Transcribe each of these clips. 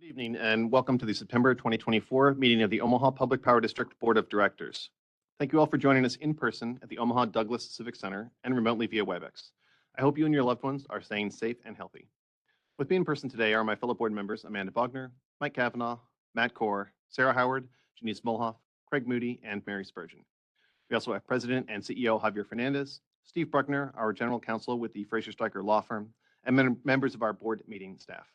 Good evening and welcome to the September 2024 meeting of the Omaha Public Power District Board of Directors. Thank you all for joining us in person at the Omaha Douglas Civic Center and remotely via WebEx. I hope you and your loved ones are staying safe and healthy. With me in person today are my fellow board members Amanda Bogner, Mike Kavanaugh, Matt Core, Sarah Howard, Janice Mulhoff, Craig Moody, and Mary Spurgeon. We also have President and CEO Javier Fernandez, Steve Bruckner, our General Counsel with the Fraser Stryker Law Firm, and members of our board meeting staff.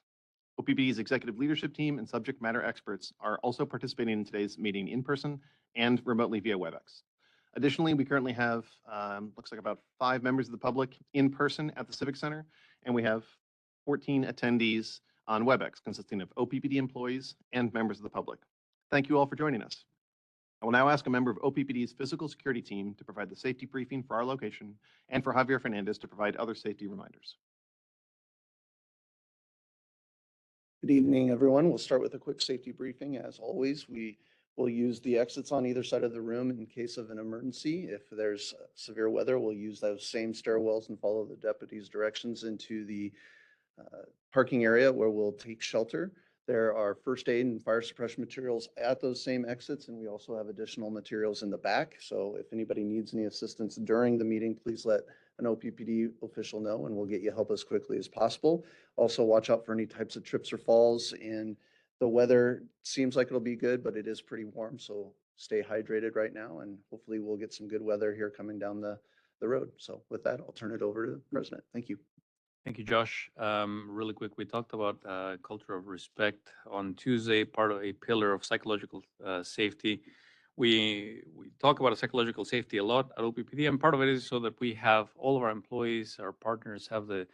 OPPD's executive leadership team and subject matter experts are also participating in today's meeting in person and remotely via WebEx. Additionally, we currently have, looks like about 5 members of the public in person at the Civic Center, and we have 14 attendees on WebEx, consisting of OPPD employees and members of the public. Thank you all for joining us. I will now ask a member of OPPD's physical security team to provide the safety briefing for our location and for Javier Fernandez to provide other safety reminders. Good evening, everyone. We'll start with a quick safety briefing. As always, we will use the exits on either side of the room in case of an emergency. If there's severe weather, we'll use those same stairwells and follow the deputy's directions into the parking area where we'll take shelter. There are first aid and fire suppression materials at those same exits, and we also have additional materials in the back. So if anybody needs any assistance during the meeting, please let an OPPD official know, and we'll get you help as quickly as possible. Also, watch out for any types of trips or falls. And the weather seems like it'll be good, but it is pretty warm, so stay hydrated right now, and hopefully we'll get some good weather here coming down the road. So with that, I'll turn it over to the president. Thank you. Thank you, Josh. Really quick, we talked about culture of respect on Tuesday, part of a pillar of psychological safety. We talk about psychological safety a lot at OPPD, and part of it is so that we have all of our employees, our partners have the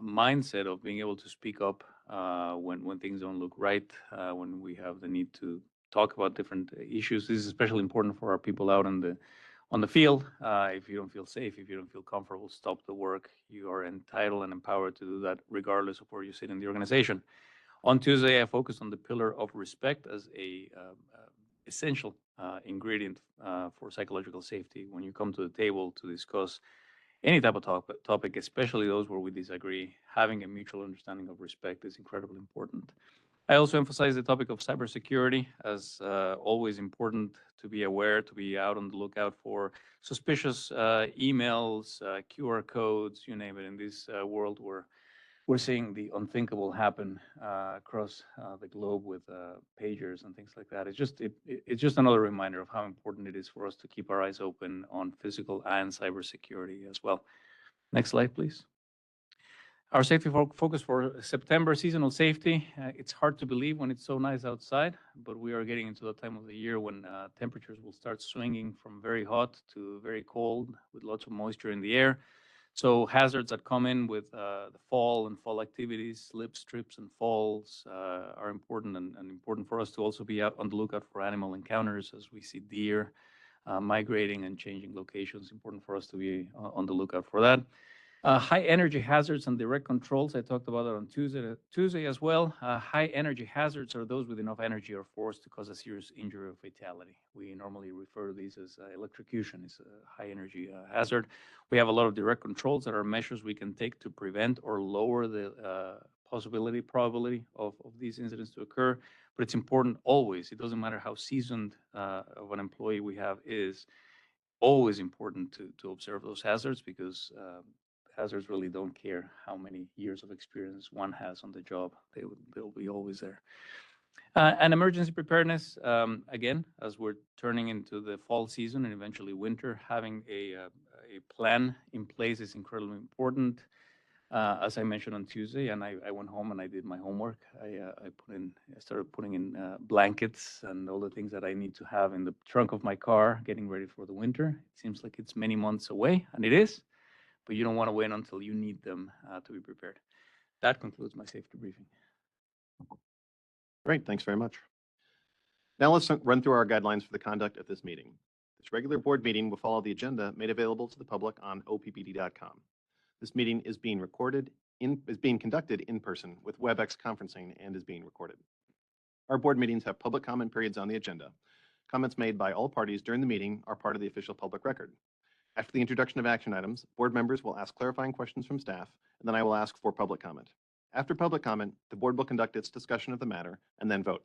mindset of being able to speak up when things don't look right, when we have the need to talk about different issues. This is especially important for our people out on the field. If you don't feel safe, if you don't feel comfortable, stop the work. You are entitled and empowered to do that regardless of where you sit in the organization. On Tuesday, I focused on the pillar of respect as a essential ingredient for psychological safety. When you come to the table to discuss any type of topic, especially those where we disagree, having a mutual understanding of respect is incredibly important. I also emphasize the topic of cybersecurity as always important to be aware, to be out on the lookout for suspicious emails, QR codes, you name it. In this world where we're seeing the unthinkable happen across the globe with pagers and things like that. It's just another reminder of how important it is for us to keep our eyes open on physical and cybersecurity as well. Next slide, please. Our safety focus for September, seasonal safety. It's hard to believe when it's so nice outside, but we are getting into the time of the year when temperatures will start swinging from very hot to very cold with lots of moisture in the air. So hazards that come in with the fall and fall activities, slips, trips, and falls are important and important for us to also be out on the lookout for animal encounters as we see deer migrating and changing locations. Important for us to be on the lookout for that. High energy hazards and direct controls. I talked about that on Tuesday as well. High energy hazards are those with enough energy or force to cause a serious injury or fatality. We normally refer to these as electrocution. It's a high energy hazard. We have a lot of direct controls that are measures we can take to prevent or lower the probability of these incidents to occur. But it's important always, it doesn't matter how seasoned of an employee we have is, always important to observe those hazards because hazards really don't care how many years of experience one has on the job. They'll be always there. And emergency preparedness, again, as we're turning into the fall season and eventually winter, having a plan in place is incredibly important. As I mentioned on Tuesday, and I went home and I did my homework. I started putting in blankets and all the things that I need to have in the trunk of my car, getting ready for the winter. It seems like it's many months away, and it is. But you don't want to wait until you need them to be prepared. That concludes my safety briefing. Great, thanks very much. Now let's run through our guidelines for the conduct of this meeting. This regular board meeting will follow the agenda made available to the public on OPPD.com. This meeting is being conducted in person with WebEx conferencing and is being recorded. Our board meetings have public comment periods on the agenda. Comments made by all parties during the meeting are part of the official public record. After the introduction of action items, board members will ask clarifying questions from staff, and then I will ask for public comment. After public comment, the board will conduct its discussion of the matter and then vote.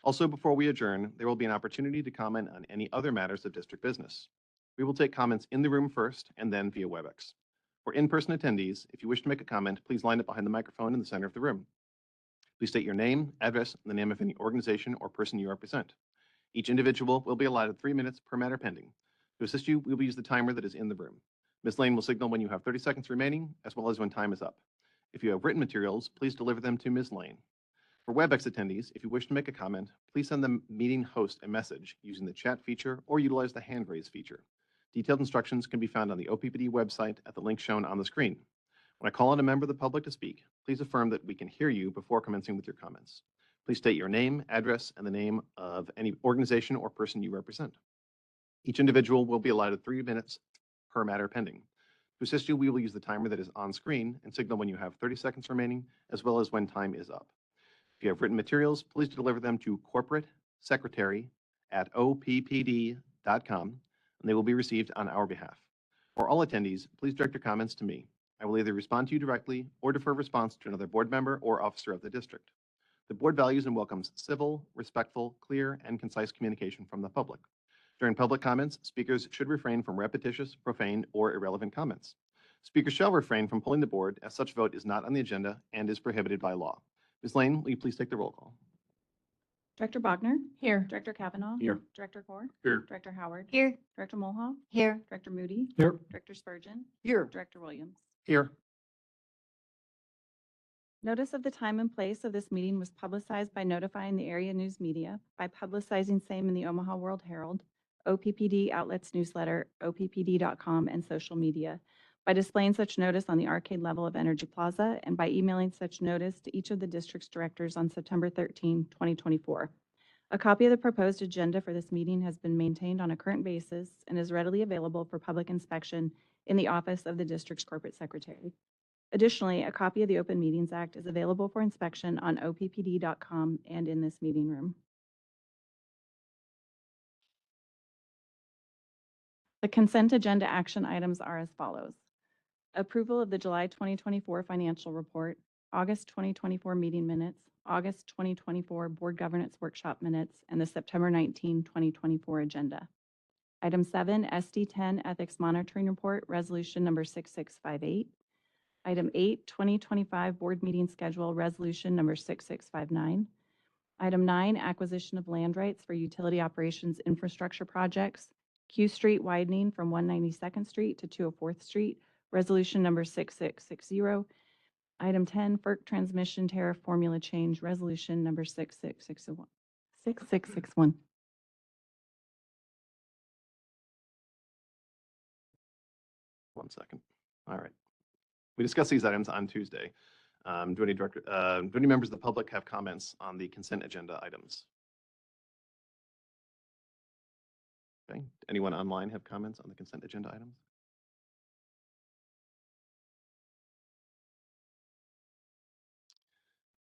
Also, before we adjourn, there will be an opportunity to comment on any other matters of district business. We will take comments in the room first and then via WebEx. For in-person attendees, if you wish to make a comment, please line up behind the microphone in the center of the room. Please state your name, address, and the name of any organization or person you represent. Each individual will be allotted 3 minutes per matter pending. To assist you, we will use the timer that is in the room. Ms. Lane will signal when you have 30 seconds remaining, as well as when time is up. If you have written materials, please deliver them to Ms. Lane. For WebEx attendees, if you wish to make a comment, please send the meeting host a message using the chat feature or utilize the hand raise feature. Detailed instructions can be found on the OPPD website at the link shown on the screen. When I call on a member of the public to speak, please affirm that we can hear you before commencing with your comments. Please state your name, address, and the name of any organization or person you represent. Each individual will be allotted 3 minutes per matter pending. To assist you, we will use the timer that is on screen and signal when you have 30 seconds remaining, as well as when time is up. If you have written materials, please deliver them to corporatesecretary@oppd.com, and they will be received on our behalf. For all attendees, please direct your comments to me. I will either respond to you directly or defer response to another board member or officer of the district. The board values and welcomes civil, respectful, clear, and concise communication from the public. During public comments, speakers should refrain from repetitious, profane, or irrelevant comments. Speakers shall refrain from pulling the board, as such vote is not on the agenda and is prohibited by law. Ms. Lane, will you please take the roll call? Director Bogner. Here. Director Kavanaugh. Here. Director Core. Here. Director Howard. Here. Director Mulhall. Here. Director Moody. Here. Director Spurgeon. Here. Director Williams. Here. Notice of the time and place of this meeting was publicized by notifying the area news media, by publicizing same in the Omaha World Herald, OPPD outlets newsletter, oppd.com, and social media, by displaying such notice on the arcade level of Energy Plaza, and by emailing such notice to each of the district's directors on September 13, 2024. A copy of the proposed agenda for this meeting has been maintained on a current basis and is readily available for public inspection in the office of the district's corporate secretary. Additionally, a copy of the Open Meetings Act is available for inspection on oppd.com and in this meeting room. The consent agenda action items are as follows. Approval of the July 2024 financial report, August 2024 meeting minutes, August 2024 board governance workshop minutes, and the September 19, 2024 agenda. Item 7, SD10 ethics monitoring report, resolution number 6658. Item 8, 2025 board meeting schedule, resolution number 6659. Item 9, acquisition of land rights for utility operations infrastructure projects, Q Street widening from 192nd Street to 204th Street, resolution number 6660. Item 10, FERC transmission tariff formula change, resolution number 6661. 6661. One second. All right. We discussed these items on Tuesday. Do any members of the public have comments on the consent agenda items? Okay. Anyone online have comments on the consent agenda items?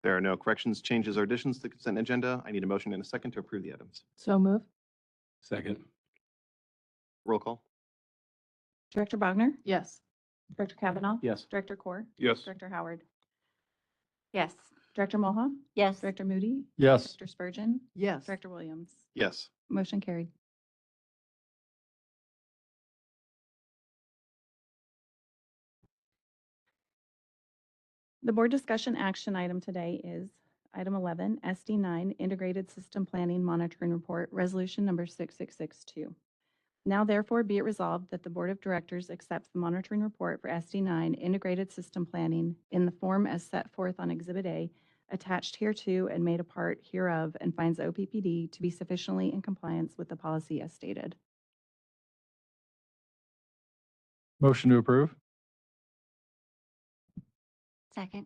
There are no corrections, changes, or additions to the consent agenda. I need a motion and a second to approve the items. So move. Second. Roll call. Director Bogner? Yes. Director Kavanaugh? Yes. Director Core? Yes. Director Howard? Yes. Director Mulhall? Yes. Director Moody? Yes. Director Spurgeon? Yes. Director Williams? Yes. Motion carried. The board discussion action item today is item 11, SD9 Integrated System Planning Monitoring Report, resolution number 6662. Now therefore be it resolved that the Board of Directors accepts the monitoring report for SD9 Integrated System Planning in the form as set forth on Exhibit A, attached hereto and made a part hereof, and finds OPPD to be sufficiently in compliance with the policy as stated. Motion to approve? Second.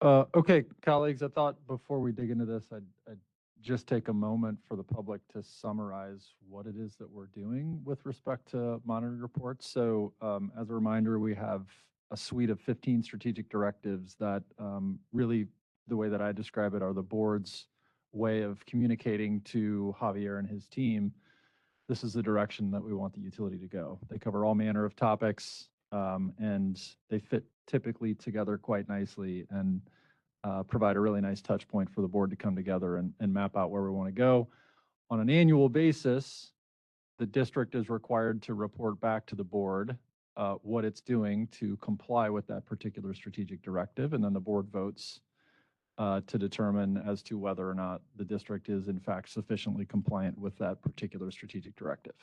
Okay, colleagues, I thought before we dig into this, I'd just take a moment for the public to summarize what it is that we're doing with respect to monitoring reports. So as a reminder, we have a suite of 15 strategic directives that really, the way that I describe it, are the board's way of communicating to Javier and his team. This is the direction that we want the utility to go. They cover all manner of topics, And they fit typically together quite nicely and provide a really nice touch point for the board to come together and map out where we want to go. On an annual basis, the district is required to report back to the board what it's doing to comply with that particular strategic directive, and then the board votes to determine as to whether or not the district is in fact sufficiently compliant with that particular strategic directive.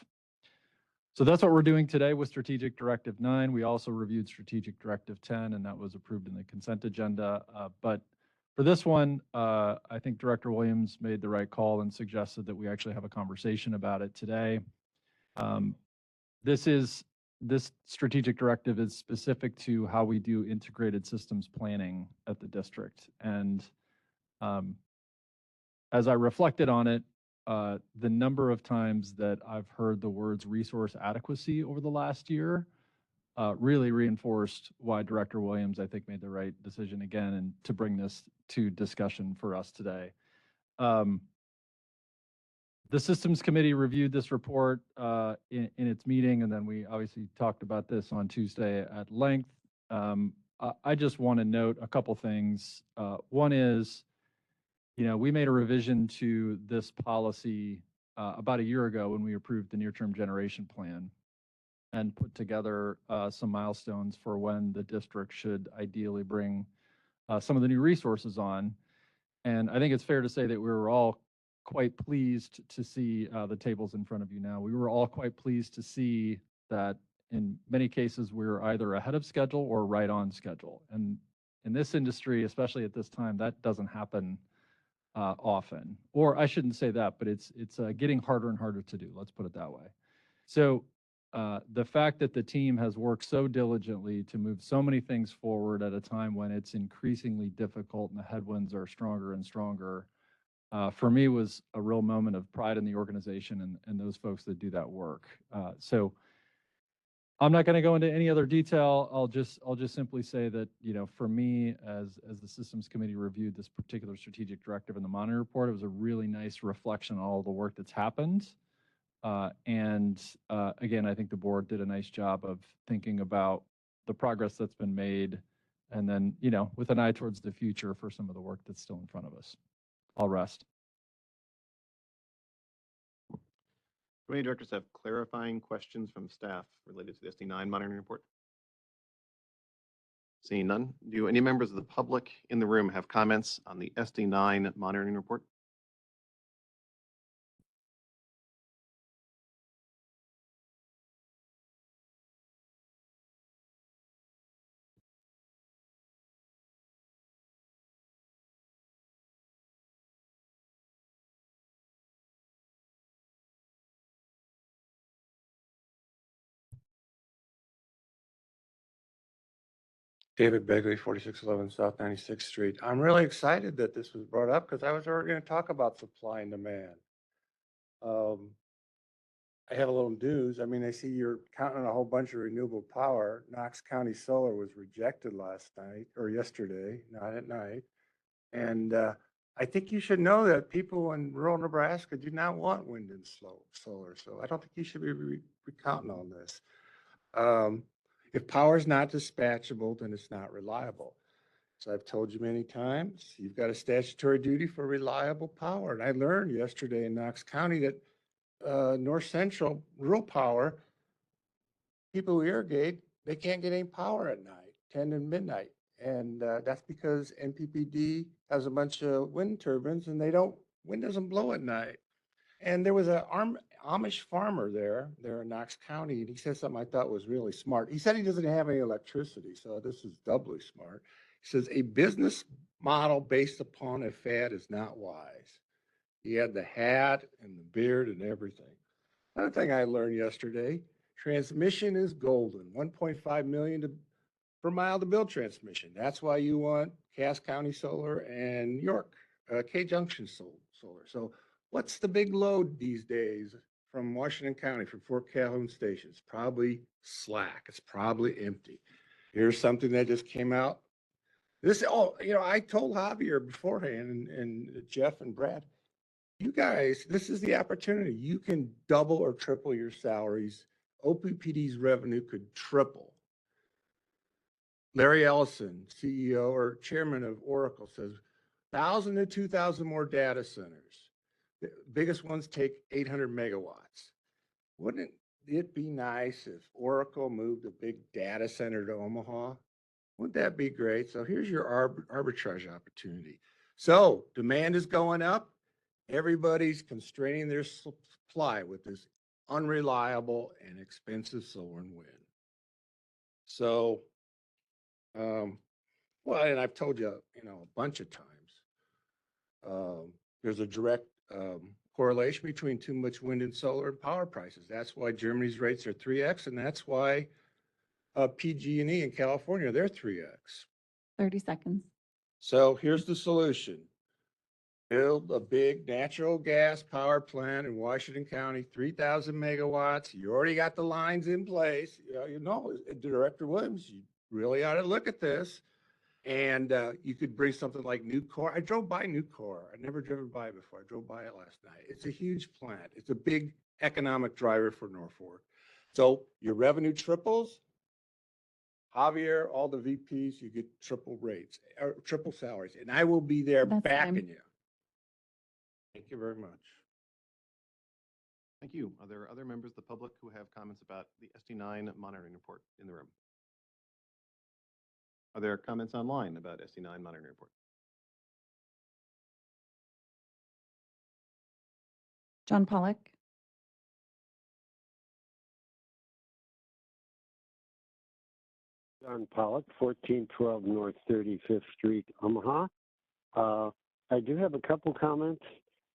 So that's what we're doing today with Strategic Directive 9. We also reviewed Strategic Directive 10, and that was approved in the consent agenda. But for this one, I think Director Williams made the right call and suggested that we actually have a conversation about it today. This strategic directive is specific to how we do integrated systems planning at the district. And as I reflected on it, the number of times that I've heard the words resource adequacy over the last year really reinforced why Director Williams, I think, made the right decision again and to bring this to discussion for us today. The Systems Committee reviewed this report in its meeting, and then we obviously talked about this on Tuesday at length. I just want to note a couple things. One is, we made a revision to this policy about a year ago when we approved the near-term generation plan and put together some milestones for when the district should ideally bring some of the new resources on. And I think it's fair to say that we were all quite pleased to see the tables in front of you now. We were all quite pleased to see that in many cases we were either ahead of schedule or right on schedule. And in this industry, especially at this time, that doesn't happen often. Or I shouldn't say that, but it's getting harder and harder to do. Let's put it that way. So the fact that the team has worked so diligently to move so many things forward at a time when it's increasingly difficult and the headwinds are stronger and stronger, for me was a real moment of pride in the organization and those folks that do that work. So I'm not going to go into any other detail. I'll just simply say that, for me, as the Systems Committee reviewed this particular strategic directive in the monitoring report, it was a really nice reflection on all the work that's happened. Again, I think the board did a nice job of thinking about the progress that's been made, and then, with an eye towards the future for some of the work that's still in front of us. I'll rest. Do any directors have clarifying questions from staff related to the SD9 monitoring report? Seeing none, do any members of the public in the room have comments on the SD9 monitoring report? David Begley, 4611 South 96th Street. I'm really excited that this was brought up because I was already going to talk about supply and demand. I have a little news. I mean, I see you're counting on a whole bunch of renewable power. Knox County Solar was rejected last night or yesterday, not at night. And I think you should know that people in rural Nebraska do not want wind and solar. So I don't think you should be recounting on this. If power is not dispatchable, then it's not reliable. So I've told you many times, you've got a statutory duty for reliable power. And I learned yesterday in Knox County that North Central rural power, people who irrigate, they can't get any power at night, 10 to midnight. And that's because NPPD has a bunch of wind turbines and wind doesn't blow at night. And there was an Amish farmer there in Knox County, and he said something I thought was really smart. He said he doesn't have any electricity, so this is doubly smart. He says, a business model based upon a fad is not wise. He had the hat and the beard and everything. Another thing I learned yesterday, transmission is golden, 1.5 million per mile to build transmission. That's why you want Cass County Solar and York, K-Junction Solar. So what's the big load these days from Washington County, from Fort Calhoun Station? It's probably slack. It's probably empty. Here's something that just came out. I told Javier beforehand and Jeff and Brad, you guys, this is the opportunity. You can double or triple your salaries. OPPD's revenue could triple. Larry Ellison, CEO or chairman of Oracle, says 1,000 to 2,000 more data centers. The biggest ones take 800 megawatts. Wouldn't it be nice if Oracle moved a big data center to Omaha? Wouldn't that be great? So here's your arbitrage opportunity. So demand is going up. Everybody's constraining their supply with this unreliable and expensive solar and wind. So, well, and I've told you, a bunch of times, there's a direct correlation between too much wind and solar and power prices. That's why Germany's rates are 3x, and that's why PG&E in California, they're 3x. 30 seconds. So here's the solution. Build a big natural gas power plant in Washington County, 3,000 megawatts. You already got the lines in place. Director Williams, you really ought to look at this. And you could bring something like Nucor. I drove by Nucor. I'd never driven by it before. I drove by it last night. It's a huge plant. It's a big economic driver for Norfolk. So your revenue triples. Javier, all the VPs, you get triple rates or triple salaries. And I will be there That's backing time. you. Thank you very much. Thank you. Are there other members of the public who have comments about the SD9 monitoring report in the room? Are there comments online about SD9 monitoring report? John Pollock. John Pollock, 1412 North 35th Street, Omaha. I do have a couple comments.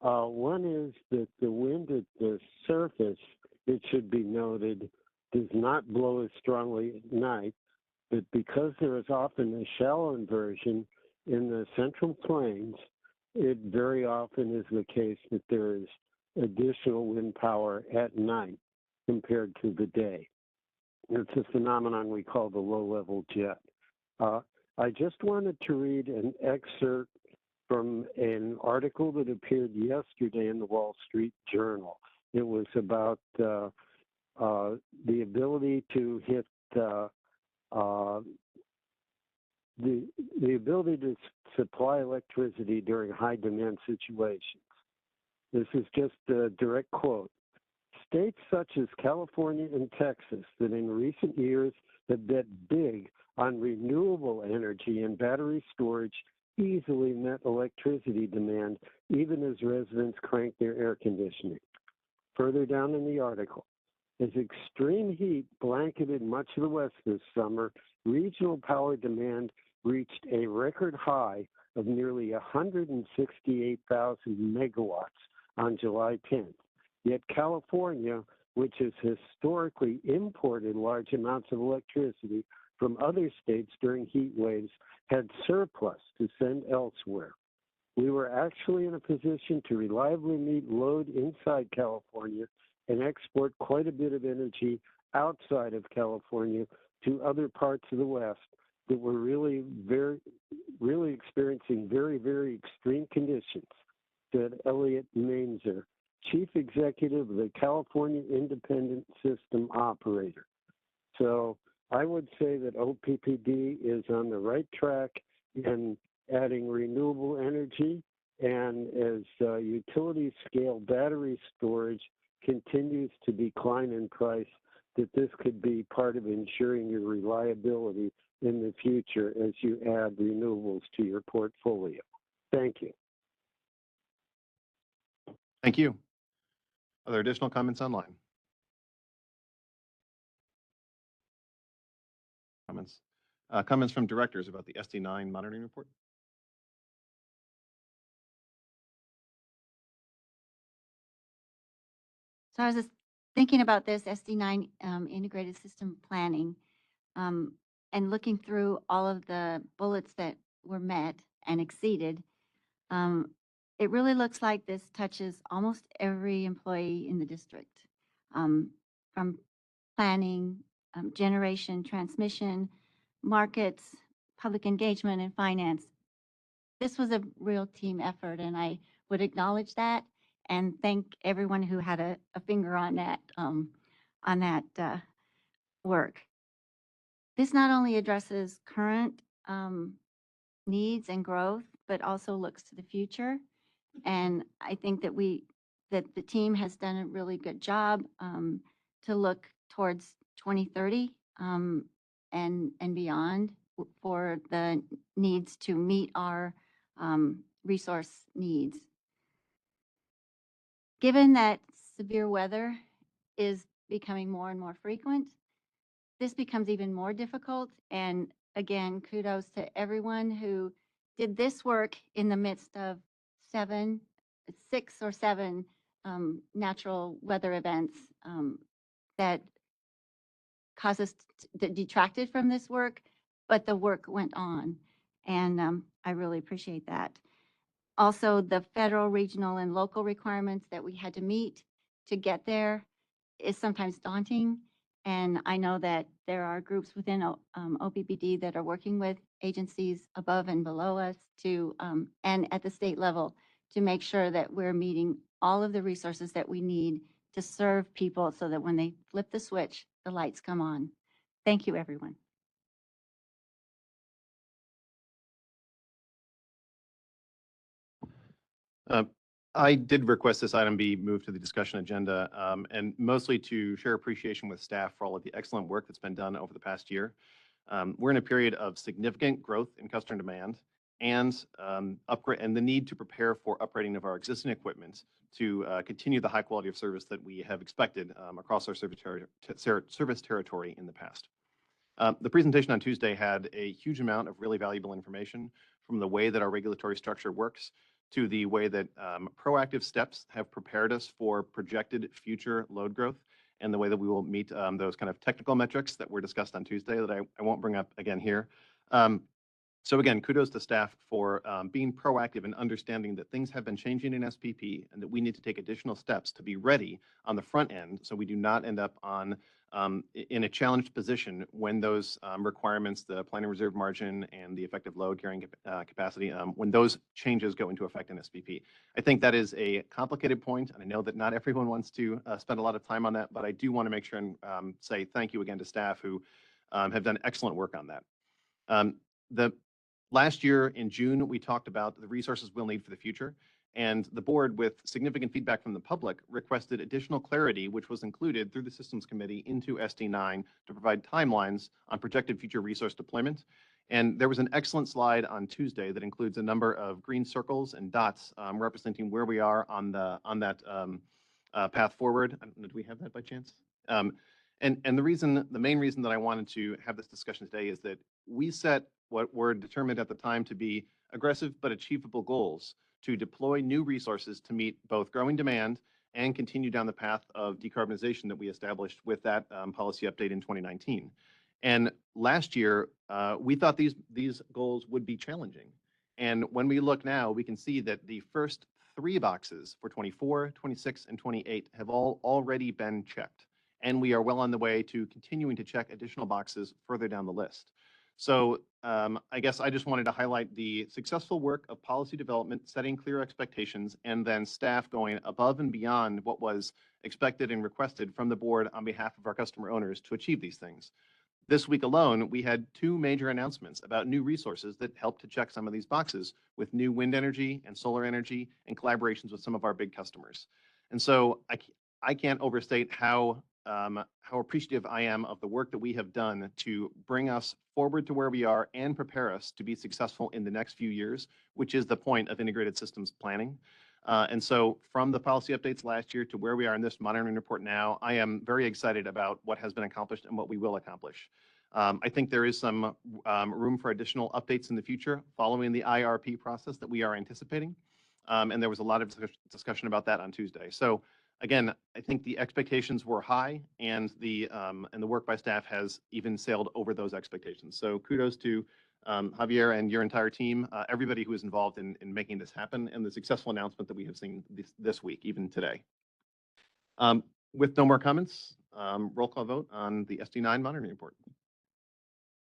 One is that the wind at the surface, it should be noted, does not blow as strongly at night, but because there is often a shallow inversion in the central plains, it very often is the case that there is additional wind power at night compared to the day. It's a phenomenon we call the low-level jet. I just wanted to read an excerpt from an article that appeared yesterday in the Wall Street Journal. It was about the ability to hit the ability to supply electricity during high-demand situations. This is just a direct quote. States such as California and Texas that in recent years have bet big on renewable energy and battery storage easily met electricity demand even as residents crank their air conditioning. Further down in the article, as extreme heat blanketed much of the West this summer, regional power demand reached a record high of nearly 168,000 megawatts on July 10th. Yet California, which has historically imported large amounts of electricity from other states during heat waves, had surplus to send elsewhere. We were actually in a position to reliably meet load inside California and export quite a bit of energy outside of California to other parts of the West that were really experiencing very, very extreme conditions, said Elliot Mainzer, Chief Executive of the California Independent System Operator. So I would say that OPPD is on the right track in adding renewable energy, and as utility scale battery storage continues to decline in price, that this could be part of ensuring your reliability in the future as you add renewables to your portfolio. Thank you. Thank you. Are there additional comments online? Comments from directors about the SD9 monitoring report? So I was just thinking about this SD9 integrated system planning and looking through all of the bullets that were met and exceeded. It really looks like this touches almost every employee in the district, from planning, generation, transmission, markets, public engagement, and finance. This was a real team effort, and I would acknowledge that and thank everyone who had a finger on that work. This not only addresses current needs and growth, but also looks to the future. And I think that that the team has done a really good job to look towards 2030 and beyond for the needs to meet our resource needs. Given that severe weather is becoming more and more frequent, this becomes even more difficult. And again, kudos to everyone who did this work in the midst of 6 or 7 natural weather events that caused us that detracted from this work, but the work went on. And I really appreciate that. Also, the federal, regional, and local requirements that we had to meet to get there is sometimes daunting. And I know that there are groups within OPPD that are working with agencies above and below us to, and at the state level, to make sure that we're meeting all of the resources that we need to serve people so that when they flip the switch, the lights come on. Thank you, everyone. I did request this item be moved to the discussion agenda, and mostly to share appreciation with staff for all of the excellent work that's been done over the past year. We're in a period of significant growth in customer demand and upgrade and the need to prepare for upgrading of our existing equipment to continue the high quality of service that we have expected across our service territory in the past. The presentation on Tuesday had a huge amount of really valuable information, from the way that our regulatory structure works to the way that proactive steps have prepared us for projected future load growth, and the way that we will meet those kind of technical metrics that were discussed on Tuesday that I won't bring up again here. So again, kudos to staff for being proactive and understanding that things have been changing in SPP and that we need to take additional steps to be ready on the front end so we do not end up in a challenged position when those requirements, the planning reserve margin and the effective load carrying capacity, when those changes go into effect in SPP. I think that is a complicated point, and I know that not everyone wants to spend a lot of time on that, but I do want to make sure and say thank you again to staff who have done excellent work on that. Last year in June, we talked about the resources we'll need for the future, and the board, with significant feedback from the public, requested additional clarity, which was included through the Systems Committee into SD9 to provide timelines on projected future resource deployment. And there was an excellent slide on Tuesday that includes a number of green circles and dots representing where we are on that path forward. I don't know, do we have that by chance? And the main reason that I wanted to have this discussion today is that we set what were determined at the time to be aggressive but achievable goals to deploy new resources to meet both growing demand and continue down the path of decarbonization that we established with that policy update in 2019. And last year, we thought these goals would be challenging. And when we look now, we can see that the first 3 boxes for 24, 26, and 28 have all already been checked. And we are well on the way to continuing to check additional boxes further down the list. So I guess I just wanted to highlight the successful work of policy development, setting clear expectations, and then staff going above and beyond what was expected and requested from the board on behalf of our customer owners to achieve these things. This week alone, we had 2 major announcements about new resources that help to check some of these boxes, with new wind energy and solar energy and collaborations with some of our big customers. And so I can't overstate how appreciative I am of the work that we have done to bring us forward to where we are and prepare us to be successful in the next few years, which is the point of integrated systems planning. And so from the policy updates last year to where we are in this monitoring report now, I am very excited about what has been accomplished and what we will accomplish. I think there is some room for additional updates in the future following the IRP process that we are anticipating. And there was a lot of discussion about that on Tuesday. So again, I think the expectations were high, and the work by staff has even sailed over those expectations. So kudos to Javier and your entire team, everybody who is involved in making this happen, and the successful announcement that we have seen this week, even today. With no more comments, roll call vote on the SD9 monitoring report.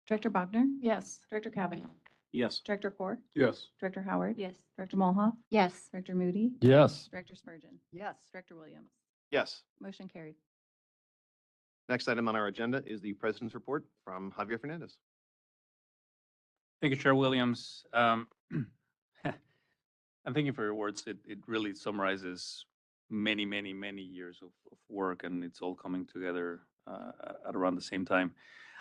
Director Bogner? Yes. Director Kavanaugh? Yes. Director Core? Yes. Director Howard? Yes. Director Mulhoff? Yes. Director Moody? Yes. Director Spurgeon? Yes. Director Williams? Yes. Motion carried. Next item on our agenda is the President's Report from Javier Fernandez. Thank you, Chair Williams. And thank you for your words. It really summarizes many, many, many years of work, and it's all coming together at around the same time.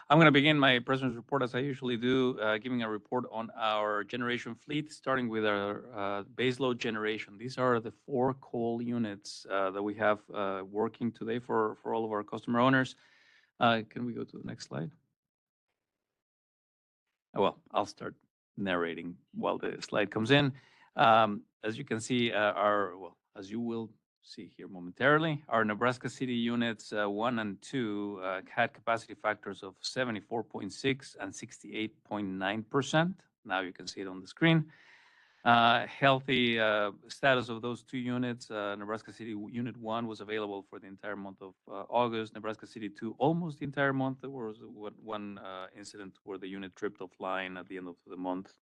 I'm going to begin my President's Report, as I usually do, giving a report on our generation fleet, starting with our baseload generation. These are the 4 coal units that we have working today for all of our customer owners. Can we go to the next slide? Oh, well, I'll start narrating while the slide comes in. As you can see, as you will see here momentarily, our Nebraska City units 1 and 2 had capacity factors of 74.6 and 68.9%. Now you can see it on the screen. Healthy status of those 2 units. Nebraska City Unit 1 was available for the entire month of August. Nebraska City 2 almost the entire month. There was one incident where the unit tripped offline at the end of the month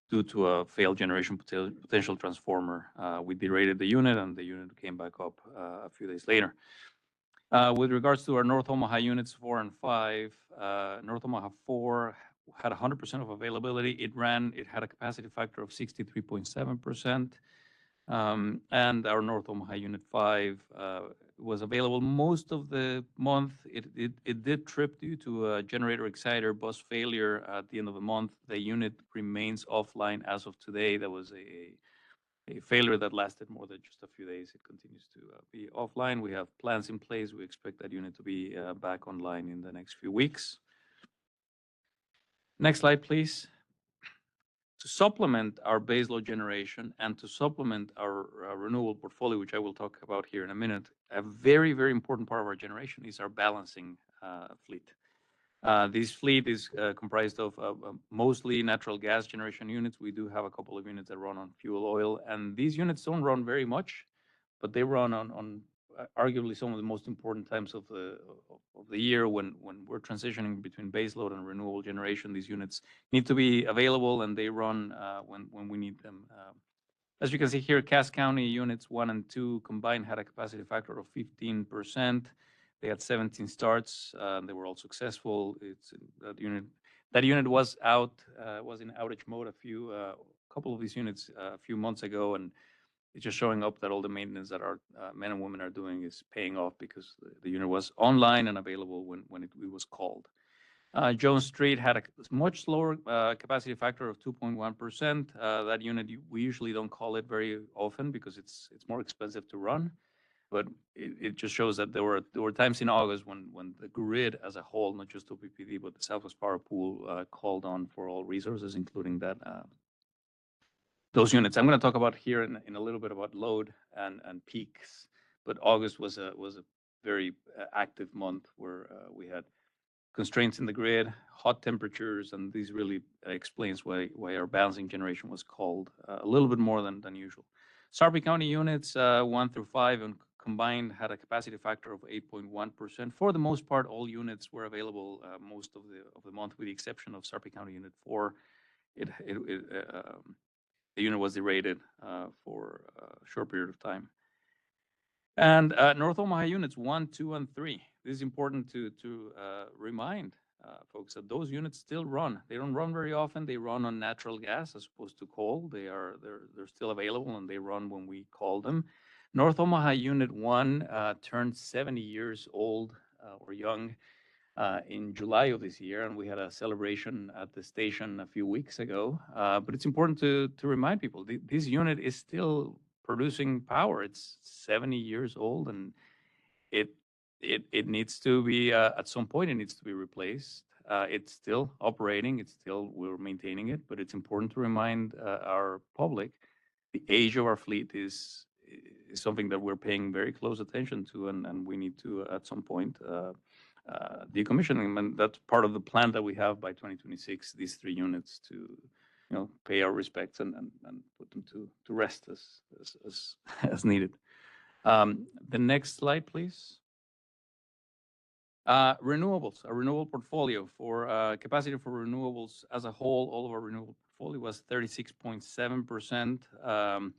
due to a failed generation potential transformer. We derated the unit, and the unit came back up a few days later. With regards to our North Omaha units 4 and 5, North Omaha 4 had 100% of availability. It had a capacity factor of 63.7%. And our North Omaha Unit 5 was available most of the month. It did trip due to a generator exciter bus failure at the end of the month. The unit remains offline as of today. That was a failure that lasted more than just a few days. It continues to be offline. We have plans in place. We expect that unit to be back online in the next few weeks. Next slide, please. To supplement our baseload generation and to supplement our renewable portfolio, which I will talk about here in a minute, a very, very important part of our generation is our balancing fleet. This fleet is comprised of mostly natural gas generation units. We do have a couple of units that run on fuel oil, and these units don't run very much, but they run on arguably some of the most important times of the year when we're transitioning between baseload and renewable generation. These units need to be available, and they run when we need them. As you can see here, Cass County units 1 and 2 combined had a capacity factor of 15%. They had 17 starts. They were all successful. That unit was in outage mode a couple of these units a few months ago, and it's just showing up that all the maintenance that our men and women are doing is paying off because the unit was online and available when it was called. Jones Street had a much lower capacity factor of 2.1%. That unit, we usually don't call it very often because it's more expensive to run. But it just shows that there were times in August when the grid as a whole, not just OPPD, but the Southwest Power Pool called on for all resources, including those units. I'm going to talk about here in a little bit about load and peaks, but August was a very active month where we had constraints in the grid, hot temperatures, and this really explains why our balancing generation was called a little bit more than usual. Sarpy County units 1 through 5 and combined had a capacity factor of 8.1%. For the most part, all units were available most of the month, with the exception of Sarpy County Unit 4. The unit was derated for a short period of time. And North Omaha units 1, 2, and 3. This is important to remind folks that those units still run. They don't run very often. They run on natural gas as opposed to coal. They're still available, and they run when we call them. North Omaha Unit 1 turned 70 years old or young in July of this year, and we had a celebration at the station a few weeks ago. But it's important to remind people, this unit is still producing power. It's 70 years old, and it needs to be, at some point, it needs to be replaced. It's still operating. We're maintaining it, but it's important to remind our public the age of our fleet is something that we're paying very close attention to, and we need to, at some point, decommissioning them. And that's part of the plan that we have by 2026, these 3 units to pay our respects and put them to rest as needed. The next slide, please. Renewables, a renewable portfolio for capacity for renewables as a whole. All of our renewable portfolio was 36.7%.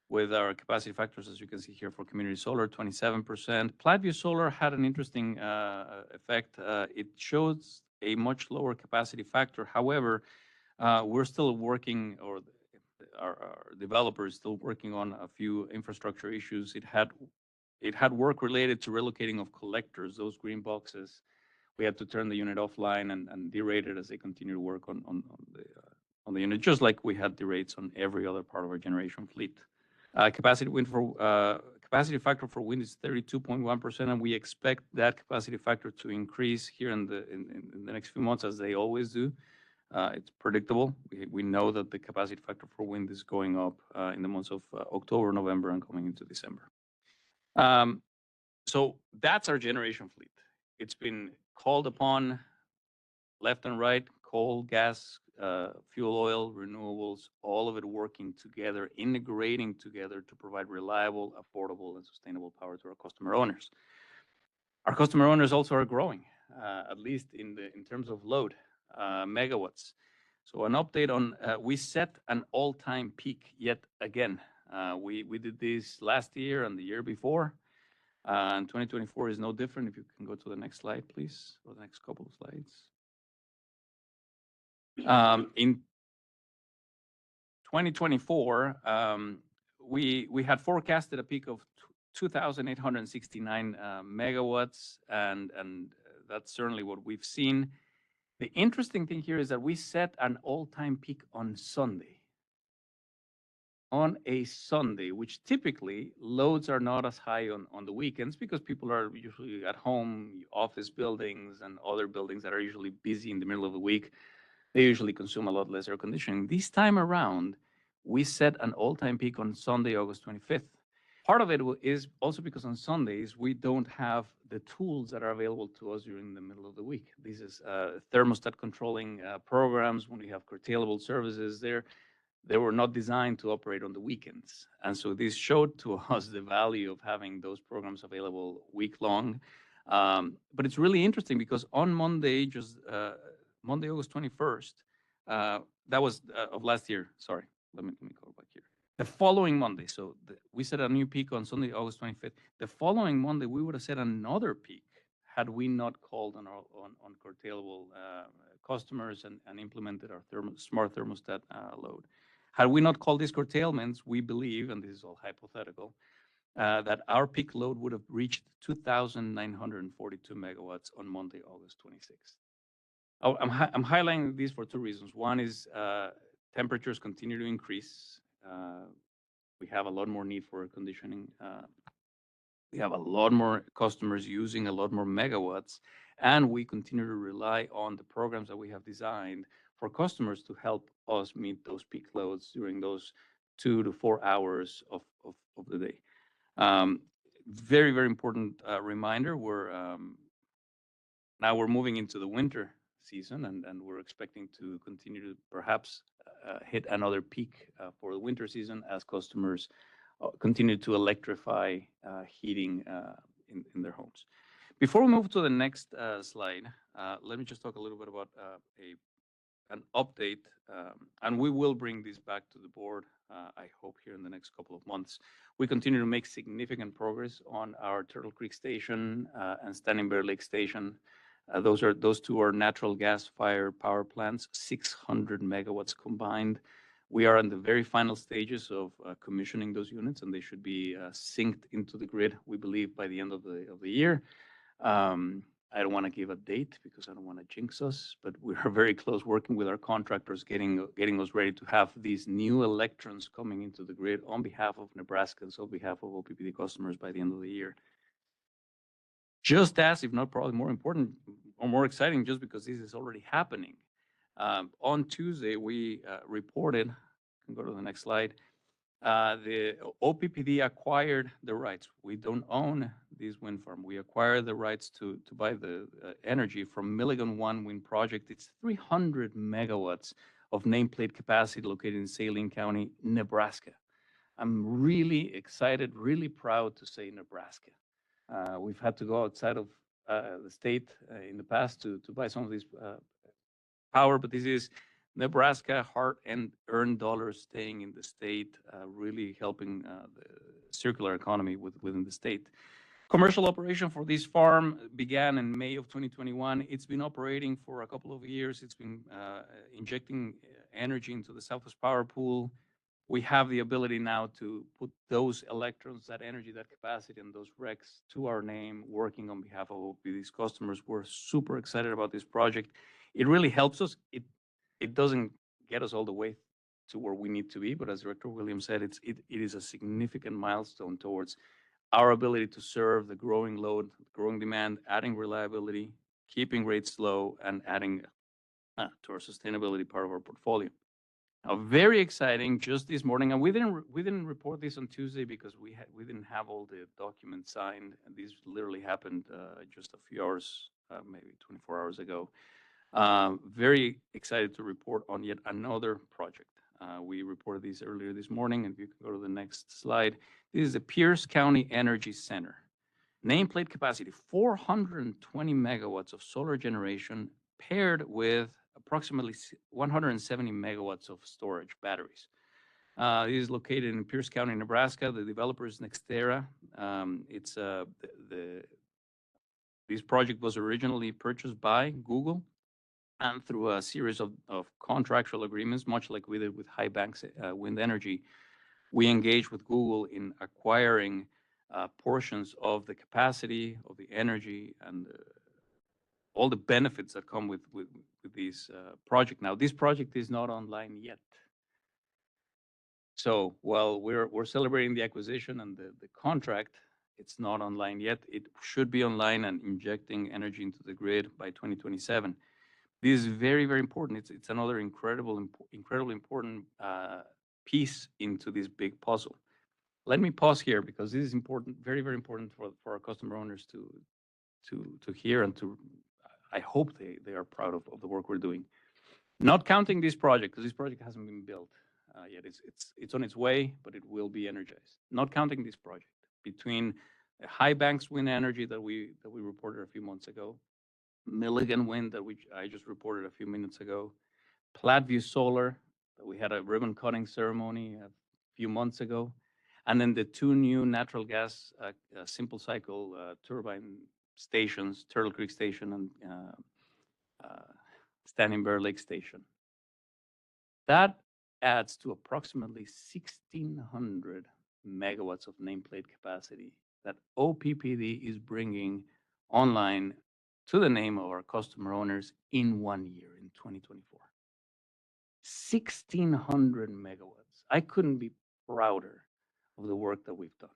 with our capacity factors, as you can see here for community solar, 27%. Platteview Solar had an interesting effect. It shows a much lower capacity factor. However, we're still working, or our developer is still working on a few infrastructure issues. It had work related to relocating of collectors, those green boxes. We had to turn the unit offline and derate it as they continue to work on the unit, just like we had derates on every other part of our generation fleet. Capacity factor for wind is 32.1%, and we expect that capacity factor to increase here in the next few months, as they always do. It's predictable. We know that the capacity factor for wind is going up in the months of October, November, and coming into December. So that's our generation fleet. It's been called upon left and right, coal, gas, fuel oil, renewables, all of it working together, integrating together to provide reliable, affordable, and sustainable power to our customer owners. Our customer owners also are growing, at least in terms of load, megawatts. So an update on, we set an all-time peak yet again. We did this last year and the year before. And 2024 is no different. If you can go to the next slide, please, or the next couple of slides. In 2024, we had forecasted a peak of 2,869 megawatts, and that's certainly what we've seen. The interesting thing here is that we set an all-time peak on Sunday. On a Sunday, which typically loads are not as high on the weekends because people are usually at home, office buildings and other buildings that are usually busy in the middle of the week. They usually consume a lot less air conditioning. This time around, we set an all-time peak on Sunday, August 25th. Part of it is also because on Sundays, we don't have the tools that are available to us during the middle of the week. This is thermostat controlling programs. When we have curtailable services there, they were not designed to operate on the weekends. And so this showed to us the value of having those programs available week-long. But it's really interesting because on Monday, Monday, August 21st, that was of last year. Sorry, let me go back here. The following Monday, so we set a new peak on Sunday, August 25th. The following Monday, we would have set another peak had we not called on curtailable customers and implemented our smart thermostat load. Had we not called these curtailments, we believe, and this is all hypothetical, that our peak load would have reached 2,942 megawatts on Monday, August 26th. I'm highlighting these for two reasons. One is temperatures continue to increase. We have a lot more need for air conditioning. We have a lot more customers using a lot more megawatts, and we continue to rely on the programs that we have designed for customers to help us meet those peak loads during those 2 to 4 hours of the day. Very, very important reminder, now we're moving into the winter season, and we're expecting to continue to perhaps hit another peak for the winter season as customers continue to electrify heating in their homes. Before we move to the next slide, let me just talk a little bit about an update, and we will bring this back to the board, I hope, here in the next couple of months. We continue to make significant progress on our Turtle Creek Station and Standing Bear Lake Station. Those two are natural gas-fired power plants, 600 megawatts combined. We are in the very final stages of commissioning those units, and they should be synced into the grid, we believe, by the end of the year. I don't want to give a date because I don't want to jinx us, but we are very close working with our contractors, getting us ready to have these new electrons coming into the grid on behalf of Nebraskans, on behalf of OPPD customers by the end of the year. Just as, if not probably more important or more exciting, just because this is already happening. On Tuesday, we reported, can go to the next slide, the OPPD acquired the rights. We don't own this wind farm. We acquired the rights to buy the energy from Milligan 1 wind project. It's 300 megawatts of nameplate capacity located in Saline County, Nebraska. I'm really excited, really proud to say Nebraska. We've had to go outside of the state in the past to buy some of this power, but this is Nebraska hard and earned dollars staying in the state, really helping the circular economy within the state. Commercial operation for this farm began in May of 2021. It's been operating for a couple of years. It's been injecting energy into the Southwest Power Pool. We have the ability now to put those electrons, that energy, that capacity, and those RECs to our name, working on behalf of OPPD's customers. We're super excited about this project. It really helps us. It doesn't get us all the way to where we need to be, but as Director Williams said, it is a significant milestone towards our ability to serve the growing load, growing demand, adding reliability, keeping rates low, and adding to our sustainability part of our portfolio. Now, very exciting, just this morning, and we didn't report this on Tuesday because we didn't have all the documents signed, and this literally happened just a few hours, maybe 24 hours ago. Very excited to report on yet another project. We reported this earlier this morning, and if you can go to the next slide. This is the Pierce County Energy Center. Nameplate capacity, 420 megawatts of solar generation paired with approximately 170 megawatts of storage batteries. This is located in Pierce County, Nebraska. The developer is Nextera. This project was originally purchased by Google, and through a series of contractual agreements, much like we did with High Banks Wind Energy, we engaged with Google in acquiring portions of the capacity, of the energy, and all the benefits that come with this project. Now, this project is not online yet. So while we're celebrating the acquisition and the contract, it's not online yet. It should be online and injecting energy into the grid by 2027. This is very, very important. It's another incredibly important piece into this big puzzle. Let me pause here because this is important, very, very important for our customer owners to hear and to, I hope they are proud of the work we're doing. Not counting this project, because this project hasn't been built yet. It's on its way, but it will be energized. Not counting this project, between High Banks Wind Energy that we reported a few months ago, Milligan Wind that I just reported a few minutes ago, Platteview Solar that we had a ribbon cutting ceremony a few months ago, and then the two new natural gas simple cycle turbine stations, Turtle Creek Station and Standing Bear Lake Station. That adds to approximately 1,600 megawatts of nameplate capacity that OPPD is bringing online to the name of our customer owners in 1 year, in 2024. 1,600 megawatts. I couldn't be prouder of the work that we've done.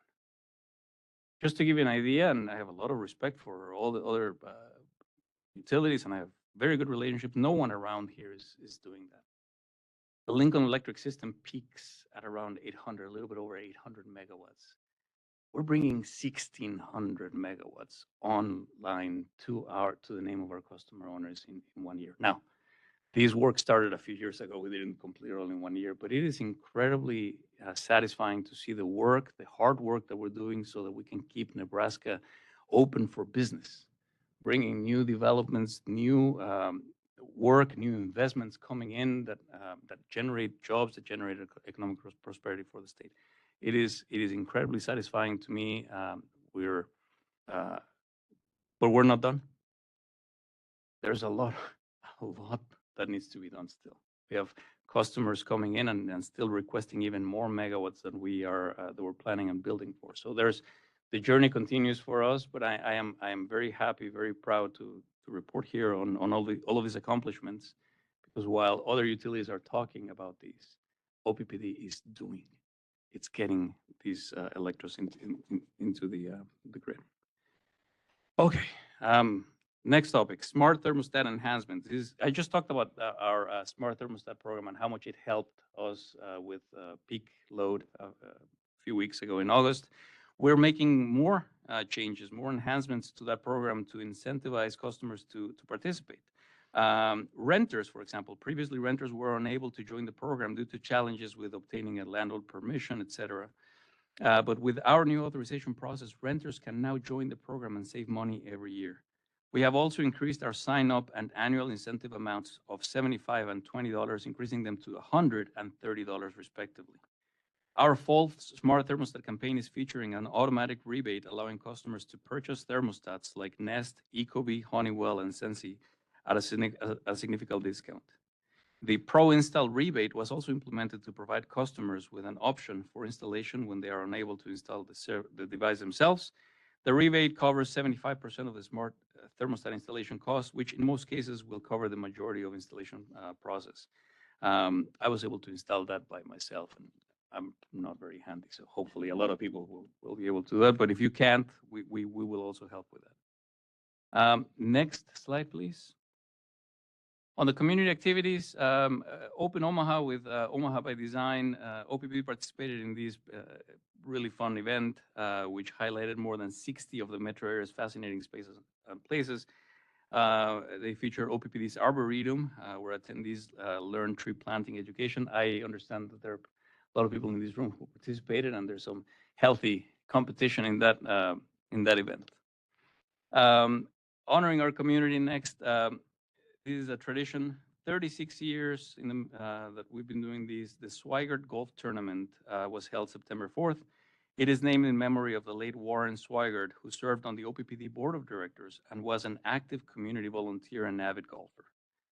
Just to give you an idea, and I have a lot of respect for all the other utilities, and I have very good relationships. No one around here is doing that. The Lincoln Electric system peaks at around 800, a little bit over 800 megawatts. We're bringing 1,600 megawatts online to the name of our customer owners in 1 year. Now, this work started a few years ago. We didn't complete it all in 1 year, but it is incredibly satisfying to see the work, the hard work that we're doing so that we can keep Nebraska open for business, bringing new developments, new work, new investments coming in that generate jobs, that generate economic prosperity for the state. It is incredibly satisfying to me. But we're not done. There's a lot that needs to be done still. We have customers coming in and still requesting even more megawatts than that we're planning on building for. So the journey continues for us, but I am very happy, very proud to report here on all of these accomplishments, because while other utilities are talking about these, OPPD is doing. It's getting these electrons into the grid. Okay. Next topic, smart thermostat enhancements. I just talked about our smart thermostat program and how much it helped us with peak load a few weeks ago in August. We're making more changes, more enhancements to that program to incentivize customers to participate. Renters, for example, previously renters were unable to join the program due to challenges with obtaining a landlord permission, etc. But with our new authorization process, renters can now join the program and save money every year. We have also increased our sign-up and annual incentive amounts of $75 and $20, increasing them to $130 respectively. Our fall Smart Thermostat campaign is featuring an automatic rebate allowing customers to purchase thermostats like Nest, Ecobee, Honeywell, and Sensi at a significant discount. The Pro Install rebate was also implemented to provide customers with an option for installation when they are unable to install the device themselves. The rebate covers 75% of the smart thermostat installation cost, which in most cases will cover the majority of installation process. I was able to install that by myself, and I'm not very handy, so hopefully a lot of people will be able to do that. But if you can't, we will also help with that. Next slide, please. On the community activities, Open Omaha with Omaha by Design, OPPD participated in this really fun event, which highlighted more than 60 of the metro area's fascinating spaces and places. They feature OPPD's Arboretum, where attendees learn tree planting education. I understand that there are a lot of people in this room who participated, and there's some healthy competition in that event. Honoring our community next. This is a tradition, 36 years that we've been doing these. The Swigert Golf Tournament was held September 4th. It is named in memory of the late Warren Swigert, who served on the OPPD Board of Directors and was an active community volunteer and avid golfer.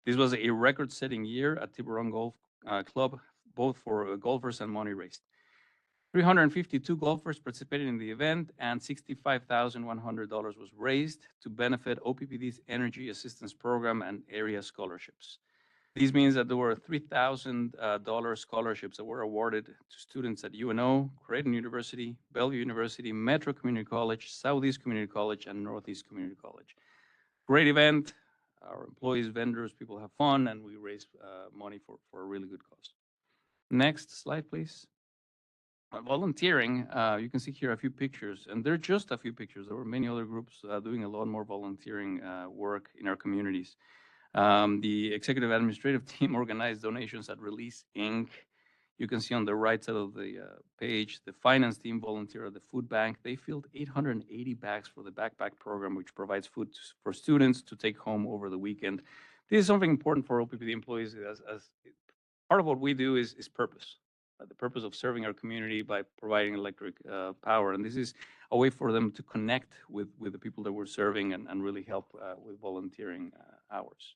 This was a record-setting year at Tiburon Golf Club, both for golfers and money raised. 352 golfers participated in the event, and $65,100 was raised to benefit OPPD's Energy Assistance Program and area scholarships. These means that there were $3,000 scholarships that were awarded to students at UNO, Creighton University, Bellevue University, Metro Community College, Southeast Community College, and Northeast Community College. Great event. Our employees, vendors, people have fun, and we raise money for a really good cause. Next slide, please. Volunteering, you can see here a few pictures, and they're just a few pictures. There were many other groups doing a lot more volunteering work in our communities. The executive administrative team organized donations at Release Inc. You can see on the right side of the page, the finance team volunteered at the food bank. They filled 880 bags for the backpack program, which provides food for students to take home over the weekend. This is something important for OPPD employees, as part of what we do is purpose. The purpose of serving our community by providing electric power. And this is a way for them to connect with the people that we're serving and really help with volunteering hours.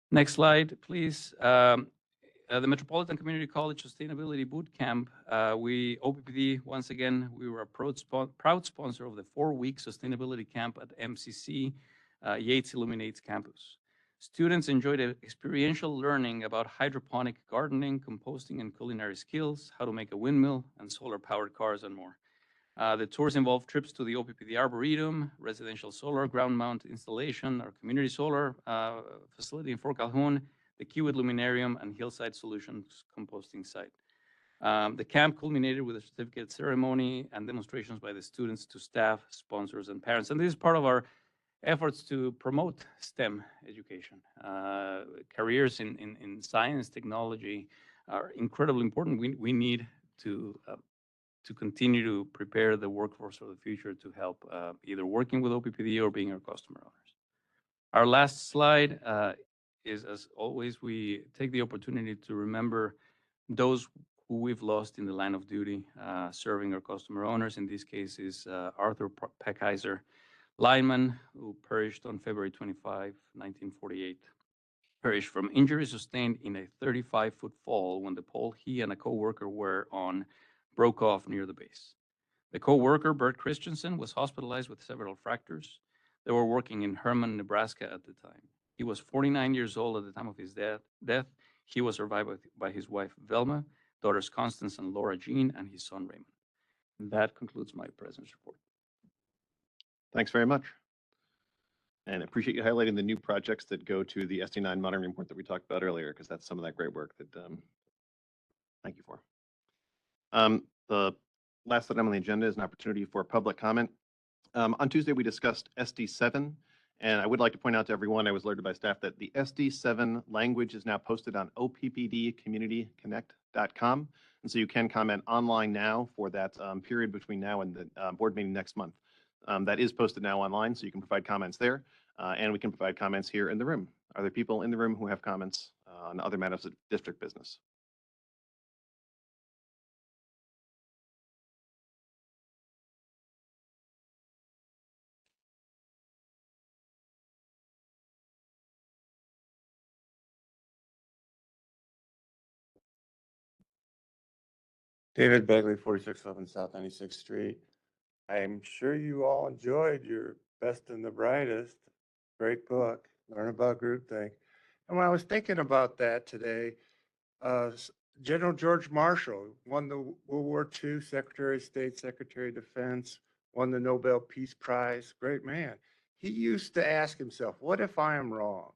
Next slide, please. The Metropolitan Community College Sustainability Boot Camp. OPPD, once again, we were a proud sponsor of the 4-week sustainability camp at MCC Yates Illuminates campus. Students enjoyed experiential learning about hydroponic gardening, composting, and culinary skills, how to make a windmill, and solar-powered cars, and more. The tours involved trips to the OPPD Arboretum, residential solar ground mount installation, our community solar facility in Fort Calhoun, the Kiewit Luminarium, and Hillside Solutions composting site. The camp culminated with a certificate ceremony and demonstrations by the students to staff, sponsors, and parents. And this is part of our efforts to promote STEM education. Careers in science, technology are incredibly important. We need to continue to prepare the workforce for the future to help either working with OPPD or being our customer owners. Our last slide is, as always, we take the opportunity to remember those who we've lost in the line of duty serving our customer owners. In this case is Arthur Peckheiser, lineman who perished on February 25, 1948. Perished from injuries sustained in a 35-foot fall when the pole he and a co-worker were on broke off near the base. The co-worker, Bert Christensen, was hospitalized with several fractures. They were working in Herman, Nebraska at the time. He was 49 years old at the time of his death. He was survived by his wife, Velma, daughters Constance and Laura Jean, and his son, Raymond. And that concludes my presence report. Thanks very much. And I appreciate you highlighting the new projects that go to the SD9 monitoring report that we talked about earlier, because that's some of that great work that, thank you for. The last item on the agenda is an opportunity for public comment. On Tuesday, we discussed SD7, and I would like to point out to everyone, I was alerted by staff that the SD7 language is now posted on oppdcommunityconnect.com, and so you can comment online now for that period between now and the board meeting next month. That is posted now online, so you can provide comments there. and we can provide comments here in the room. Are there people in the room who have comments on other matters of district business? David Begley, 4611 South 96th Street. I'm sure you all enjoyed your Best and the Brightest. Great book, Learn About Groupthink. And when I was thinking about that today, General George Marshall won the World War II Secretary of State, Secretary of Defense, won the Nobel Peace Prize. Great man. He used to ask himself, what if I am wrong?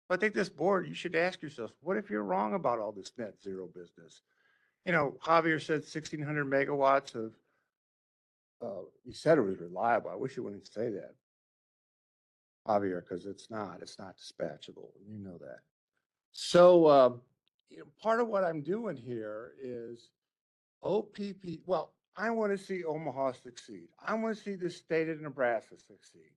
I think this board, you should ask yourselves, what if you're wrong about all this net zero business? You know, Javier said 1,600 megawatts of, he said it was reliable. I wish he wouldn't say that, Javier, because it's not dispatchable. You know that. So, you know, part of what I'm doing here is OPP. Well, I want to see Omaha succeed. I want to see the state of Nebraska succeed.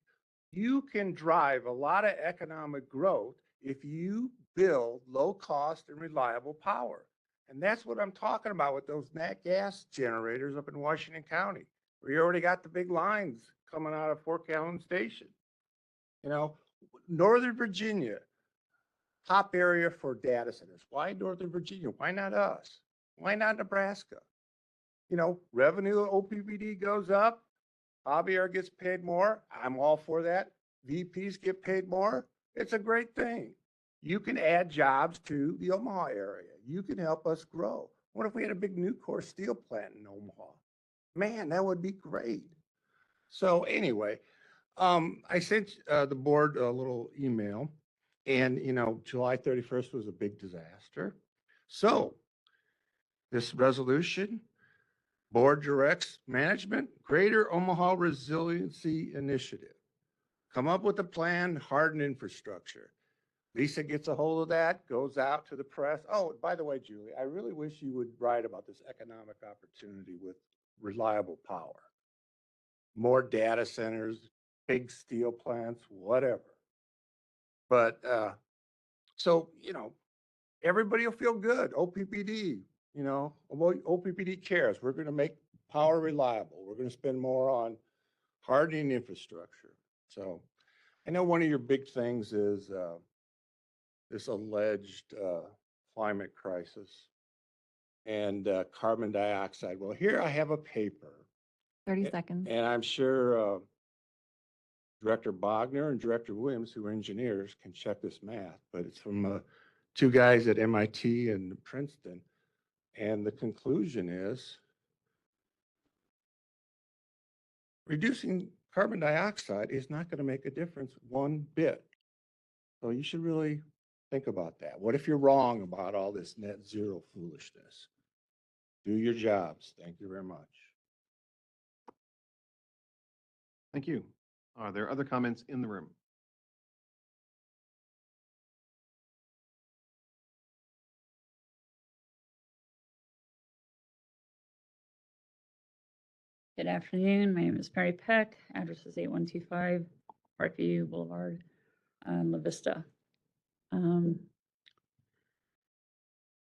You can drive a lot of economic growth if you build low cost and reliable power. And that's what I'm talking about with those nat gas generators up in Washington County, where you already got the big lines coming out of Fort Calhoun Station. You know, Northern Virginia, top area for data centers. Why Northern Virginia? Why not us? Why not Nebraska? You know, revenue OPPD goes up, Javier gets paid more. I'm all for that. VPs get paid more. It's a great thing. You can add jobs to the Omaha area. You can help us grow. What if we had a big Nucor steel plant in Omaha? Man, that would be great. So anyway, I sent the board a little email, and you know, July 31st was a big disaster. So this resolution, board directs management, Greater Omaha Resiliency Initiative. Come up with a plan, harden infrastructure. Lisa gets a hold of that, goes out to the press. Oh, by the way, Julie, I really wish you would write about this economic opportunity with reliable power. More data centers, big steel plants, whatever. But so, you know, everybody will feel good. OPPD, you know, OPPD cares. We're going to make power reliable. We're going to spend more on hardening infrastructure. So I know one of your big things is this alleged climate crisis and carbon dioxide. Well, here I have a paper. 30 seconds. And I'm sure Director Bogner and Director Williams, who are engineers, can check this math, but it's from two guys at MIT and Princeton. And the conclusion is reducing carbon dioxide is not going to make a difference one bit. So you should really think about that. What if you're wrong about all this net zero foolishness? Do your jobs. Thank you very much. Thank you. Are there other comments in the room? Good afternoon. My name is Mary Peck. Address is 8125 Parkview Boulevard, La Vista.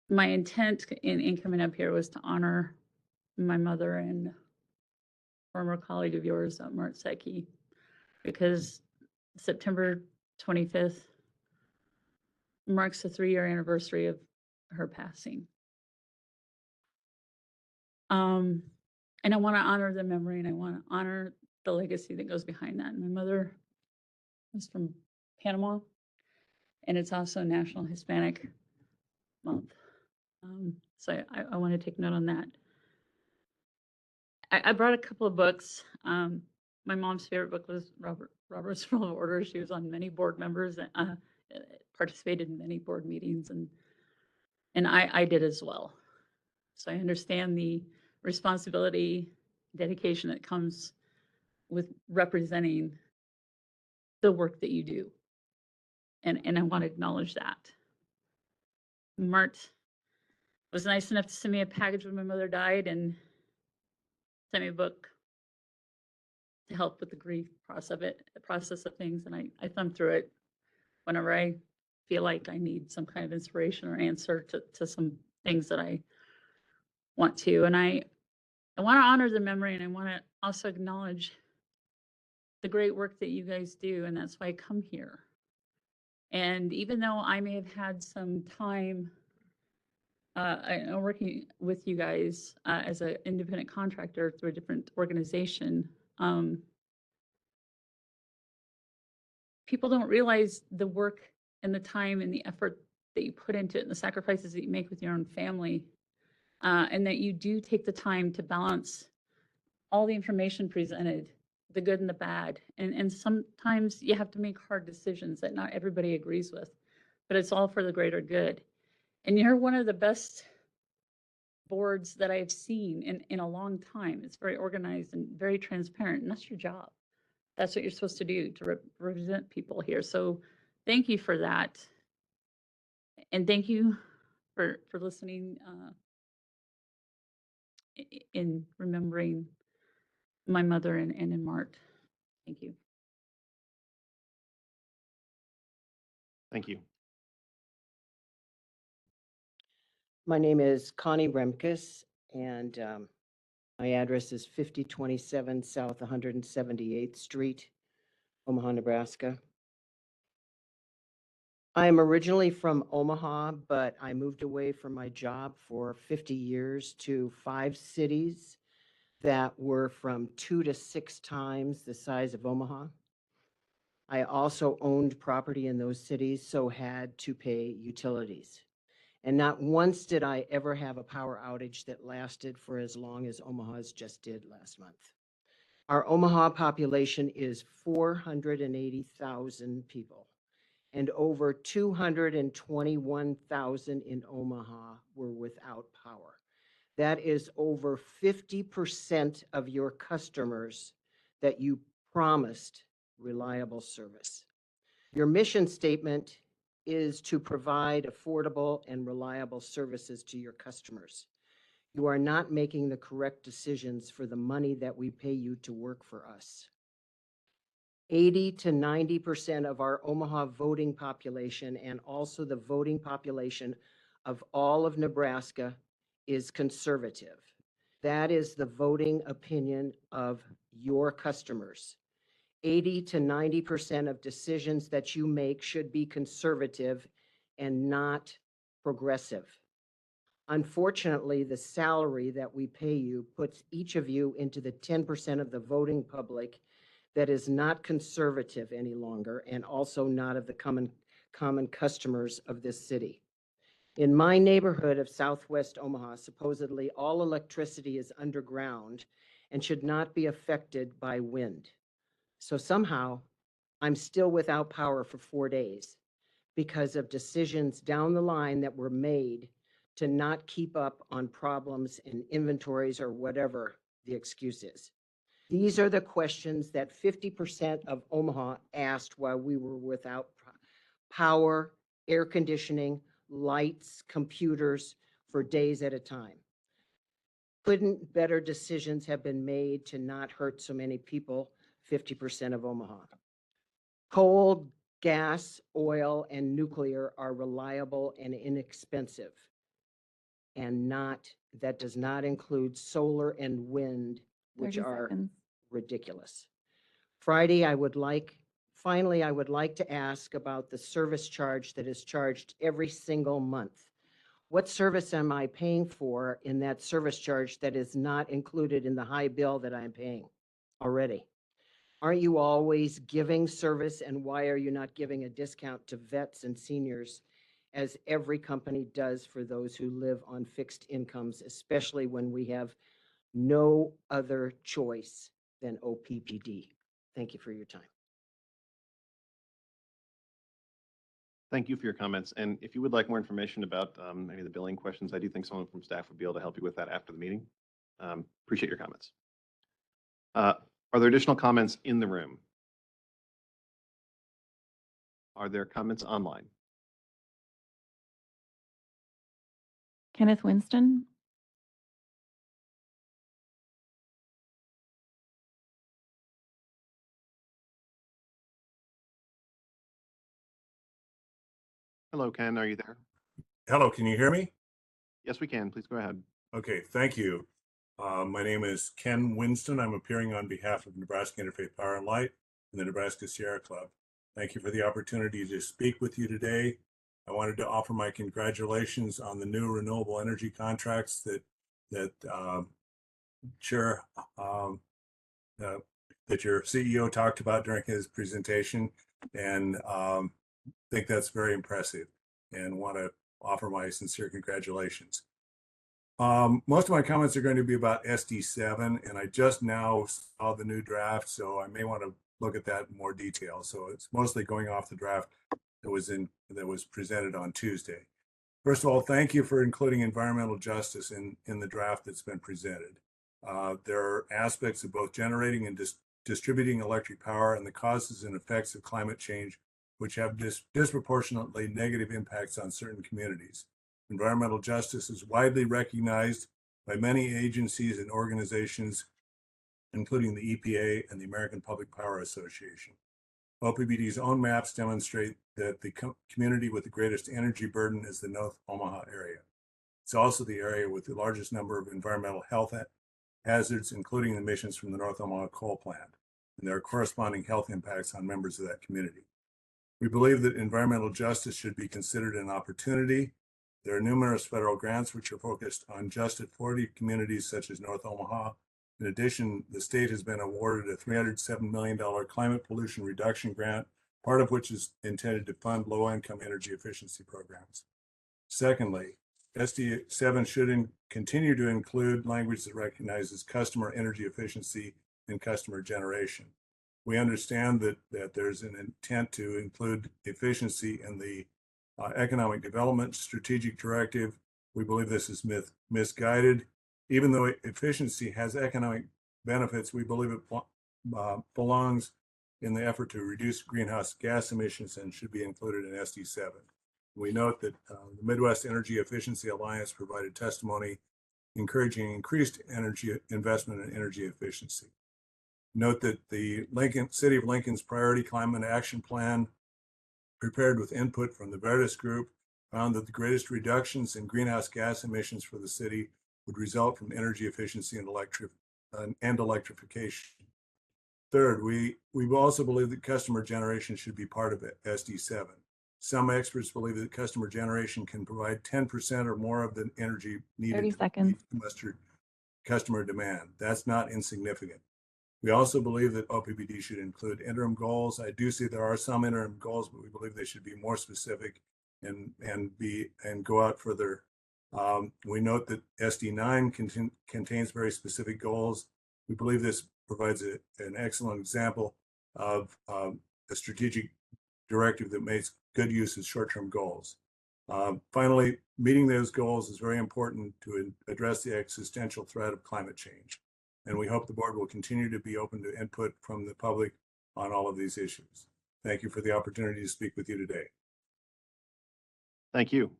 My intent in coming up here was to honor my mother and former colleague of yours, Mart Secchi, because September 25th marks the 3-year anniversary of her passing. And I want to honor the memory, and I want to honor the legacy that goes behind that. And my mother was from Panama, and it's also National Hispanic Month. So I want to take note on that. I brought a couple of books. My mom's favorite book was Robert's Rule of Order. She was on many board members, participated in many board meetings, and I did as well. So I understand the responsibility, dedication that comes with representing the work that you do. And I want to acknowledge that. Mart was nice enough to send me a package when my mother died and sent me a book to help with the grief process of things. And I thumb through it whenever I feel like I need some kind of inspiration or answer to some things that I want to. And I want to honor the memory, and I want to also acknowledge the great work that you guys do. And that's why I come here. And even though I may have had some time working with you guys as an independent contractor through a different organization, people don't realize the work and the time and the effort that you put into it and the sacrifices that you make with your own family, and that you do take the time to balance all the information presented, the good and the bad. And sometimes you have to make hard decisions that not everybody agrees with, but it's all for the greater good. And you're one of the best boards that I've seen in a long time. It's very organized and very transparent, and that's your job. That's what you're supposed to do, to represent people here. So thank you for that. And thank you for listening in remembering my mother and in Mart. Thank you. Thank you. My name is Connie Remkus, and my address is 5027 South 178th Street, Omaha, Nebraska. I am originally from Omaha, but I moved away from my job for 50 years to 5 cities that were from 2 to 6 times the size of Omaha. I also owned property in those cities, so had to pay utilities. And not once did I ever have a power outage that lasted for as long as Omaha's just did last month. Our Omaha population is 480,000 people, and over 221,000 in Omaha were without power. That is over 50% of your customers that you promised reliable service. Your mission statement is to provide affordable and reliable services to your customers. You are not making the correct decisions for the money that we pay you to work for us. 80 to 90% of our Omaha voting population, and also the voting population of all of Nebraska, is conservative. That is the voting opinion of your customers. 80 to 90% of decisions that you make should be conservative and not progressive. Unfortunately, the salary that we pay you puts each of you into the 10% of the voting public that is not conservative any longer, and also not of the common customers of this city. In my neighborhood of Southwest Omaha, supposedly all electricity is underground and should not be affected by wind. So somehow I'm still without power for 4 days because of decisions down the line that were made to not keep up on problems in inventories or whatever the excuse is. These are the questions that 50% of Omaha asked while we were without power, air conditioning, lights, computers for days at a time. Couldn't better decisions have been made to not hurt so many people? 50% of Omaha. Coal, gas, oil, and nuclear are reliable and inexpensive. And that does not include solar and wind, which 30 are seconds. ridiculous. Finally, I would like to ask about the service charge that is charged every single month. What service am I paying for in that service charge that is not included in the high bill that I'm paying already? Aren't you always giving service, and why are you not giving a discount to vets and seniors, as every company does for those who live on fixed incomes, especially when we have no other choice than OPPD? Thank you for your time. Thank you for your comments. And if you would like more information about maybe the billing questions, I do think someone from staff would be able to help you with that after the meeting. Appreciate your comments. Are there additional comments in the room? Are there comments online? Kenneth Winston. Hello, Ken, are you there? Hello, can you hear me? Yes, we can. Please go ahead. Okay, thank you. My name is Ken Winston. I'm appearing on behalf of Nebraska Interfaith Power and Light and the Nebraska Sierra Club. Thank you for the opportunity to speak with you today. I wanted to offer my congratulations on the new renewable energy contracts that Chair that your CEO talked about during his presentation, and think that's very impressive, and want to offer my sincere congratulations. Most of my comments are going to be about SD7, and I just now saw the new draft, so I may want to look at that in more detail. So it's mostly going off the draft that was presented on Tuesday. First of all, thank you for including environmental justice in the draft that's been presented. There are aspects of both generating and distributing electric power and the causes and effects of climate change, which have disproportionately negative impacts on certain communities. Environmental justice is widely recognized by many agencies and organizations, including the EPA and the American Public Power Association. OPPD's own maps demonstrate that the community with the greatest energy burden is the North Omaha area. It's also the area with the largest number of environmental health hazards, including emissions from the North Omaha coal plant, and there are corresponding health impacts on members of that community. We believe that environmental justice should be considered an opportunity. There are numerous federal grants which are focused on just at 40 communities such as North Omaha. In addition, the state has been awarded a $307 million climate pollution reduction grant, part of which is intended to fund low-income energy efficiency programs. Secondly, SD7 should continue to include language that recognizes customer energy efficiency and customer generation. We understand that there's an intent to include efficiency in the Economic Development Strategic Directive. We believe this is misguided. Even though efficiency has economic benefits, we believe it belongs in the effort to reduce greenhouse gas emissions and should be included in SD7. We note that the Midwest Energy Efficiency Alliance provided testimony encouraging increased energy investment in energy efficiency. Note that the City of Lincoln's Priority Climate Action Plan, prepared with input from the Veritas Group, found that the greatest reductions in greenhouse gas emissions for the city would result from energy efficiency and electrification. Third, we also believe that customer generation should be part of SD7. Some experts believe that customer generation can provide 10% or more of the energy needed 30 to seconds. meet customer demand. That's not insignificant. We also believe that OPPD should include interim goals. I do see there are some interim goals, but we believe they should be more specific and go out further. We note that SD9 contains very specific goals. We believe this provides an excellent example of a strategic directive that makes good use of short-term goals. Finally, meeting those goals is very important to address the existential threat of climate change. And we hope the board will continue to be open to input from the public on all of these issues. Thank you for the opportunity to speak with you today. Thank you.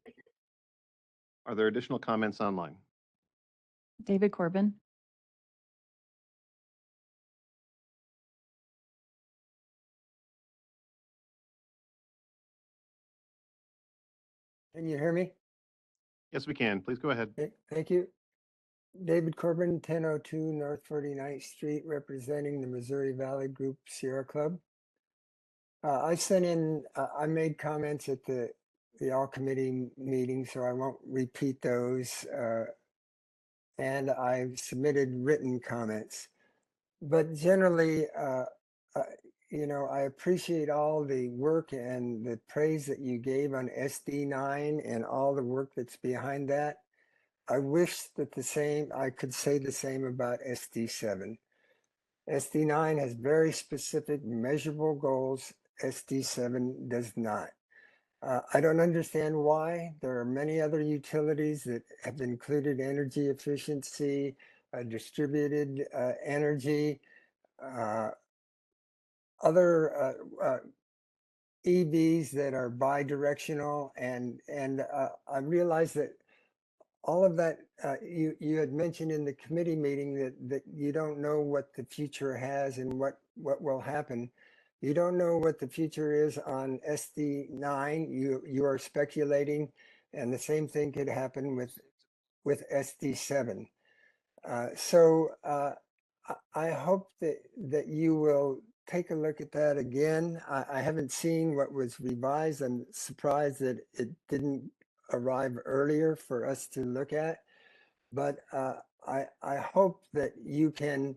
Are there additional comments online? David Corbin. Can you hear me? Yes, we can. Please go ahead. Thank you. David Corbin, 1002 North 49th Street, representing the Missouri Valley Group Sierra Club. I made comments at the all committee meeting, so I won't repeat those. And I've submitted written comments. But generally, I appreciate all the work and the praise that you gave on SD9 and all the work that's behind that. I wish that I could say the same about SD7. SD9 has very specific measurable goals. SD7 does not. I don't understand why. There are many other utilities that have included energy efficiency, distributed energy, other EVs that are bi-directional, and I realize that all of that you had mentioned in the committee meeting that you don't know what the future has and what will happen. You don't know what the future is on SD9. You are speculating, and the same thing could happen with SD7. I hope that you will take a look at that again. I haven't seen what was revised. I'm surprised that it didn't arrive earlier for us to look at. But I hope that you can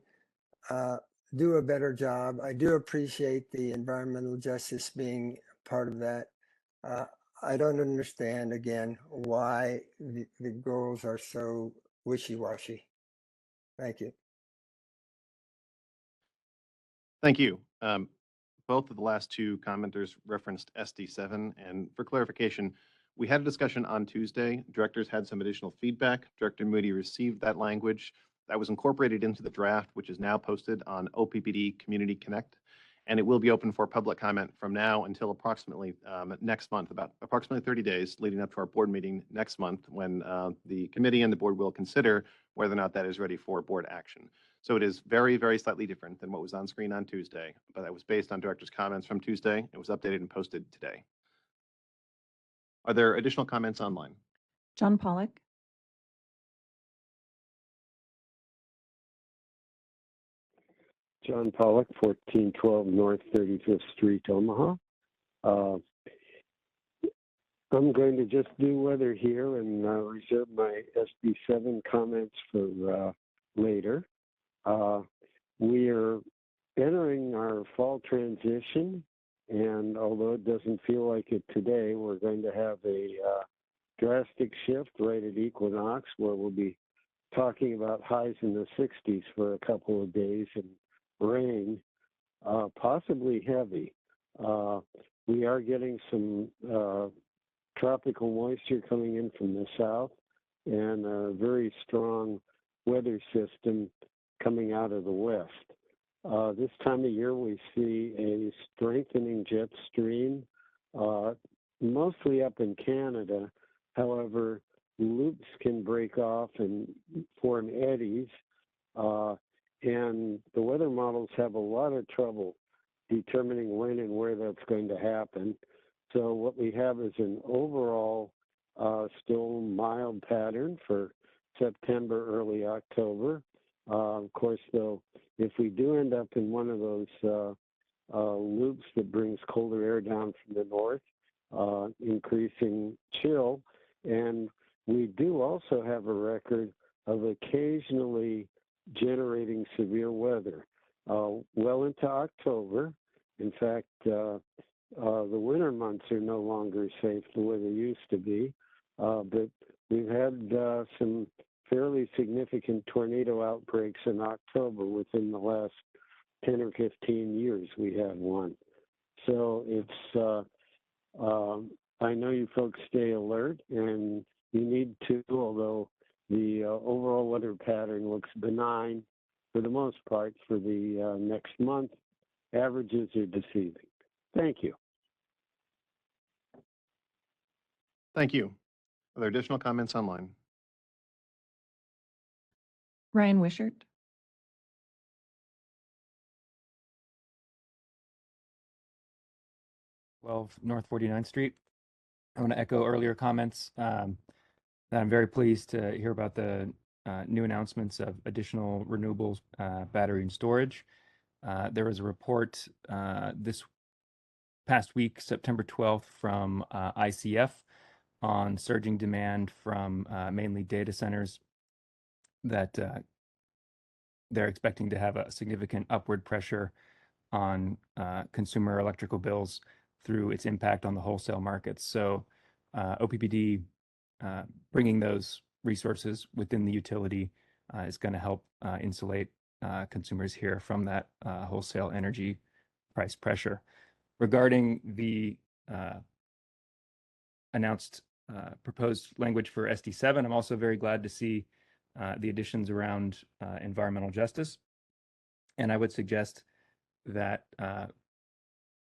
do a better job. I do appreciate the environmental justice being part of that. I don't understand, again, why the goals are so wishy-washy. Thank you. Thank you. Both of the last two commenters referenced SD7, and for clarification, we had a discussion on Tuesday. Directors had some additional feedback. Director Moody received that language. That was incorporated into the draft, which is now posted on OPPD Community Connect, and it will be open for public comment from now until approximately next month, about approximately 30 days leading up to our board meeting next month, when the committee and the board will consider whether or not that is ready for board action. So it is very, very slightly different than what was on screen on Tuesday, but that was based on director's comments from Tuesday. It was updated and posted today. Are there additional comments online? John Pollock. John Pollock, 1412 North 35th Street, Omaha. I'm going to just do weather here and reserve my SB7 comments for later. We are entering our fall transition, and although it doesn't feel like it today, we're going to have a drastic shift right at equinox, where we'll be talking about highs in the 60s for a couple of days and rain, possibly heavy. We are getting some tropical moisture coming in from the south, and a very strong weather system coming out of the west. This time of year, we see a strengthening jet stream, mostly up in Canada. However, loops can break off and form eddies, and the weather models have a lot of trouble determining when and where that's going to happen. So what we have is an overall still mild pattern for September, early October. Of course, though, if we do end up in one of those loops that brings colder air down from the north, increasing chill, and we do also have a record of occasionally generating severe weather well into October. In fact, the winter months are no longer safe the way they used to be, but we've had some fairly significant tornado outbreaks in October. Within the last 10 or 15 years, we had one. So it's, I know you folks stay alert, and you need to, although the overall weather pattern looks benign for the most part for the next month. Averages are deceiving. Thank you. Thank you. Are there additional comments online? Ryan Wishart. North 49th Street. I want to echo earlier comments that I'm very pleased to hear about the new announcements of additional renewables, battery and storage. There was a report this past week, September 12th, from ICF on surging demand from mainly data centers, that they're expecting to have a significant upward pressure on consumer electrical bills through its impact on the wholesale markets. So OPPD bringing those resources within the utility is going to help insulate consumers here from that wholesale energy price pressure. Regarding the announced proposed language for SD7, I'm also very glad to see the additions around environmental justice. And I would suggest that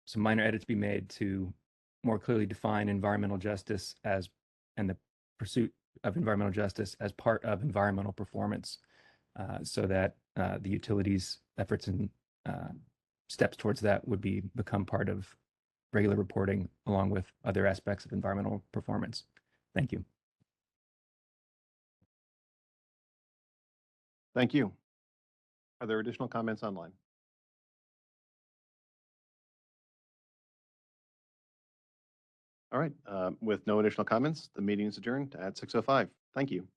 some minor edits be made to more clearly define environmental justice as, and the pursuit of environmental justice as part of environmental performance, so that the utilities' efforts in steps towards that would become part of regular reporting along with other aspects of environmental performance. Thank you. Thank you. Are there additional comments online? All right, with no additional comments, the meeting is adjourned at 6:05. Thank you.